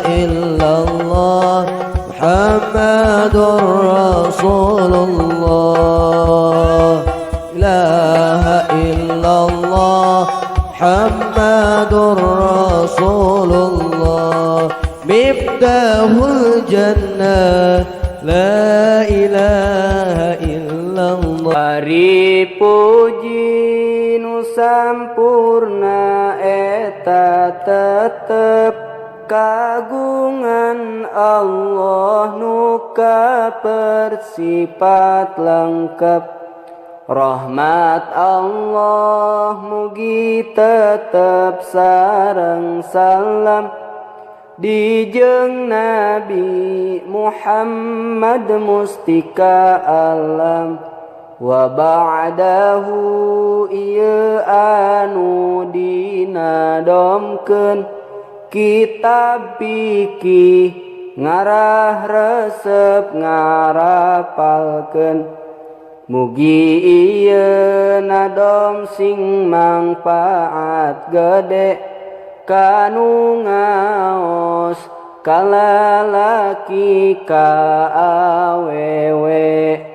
illallah Muhammadur Rasulullah. Ilaha illallah Muhammadur Rasulullah. Miftahul jannah la ilaha illallah. Hari puji nu sampurna eta tetep kagungan Allah nu kapersifat lengkap. Rahmat Allah mugi tetep sareng salam dijeng Nabi Muhammad mustika alam. Wa ba'dahu ieu anu dinadomkeun kitab fikih ngarah resep ngarapalkeun. Mugi ieu nadom sing mangpaat gede kanu ngaos kalalaki ka awewe.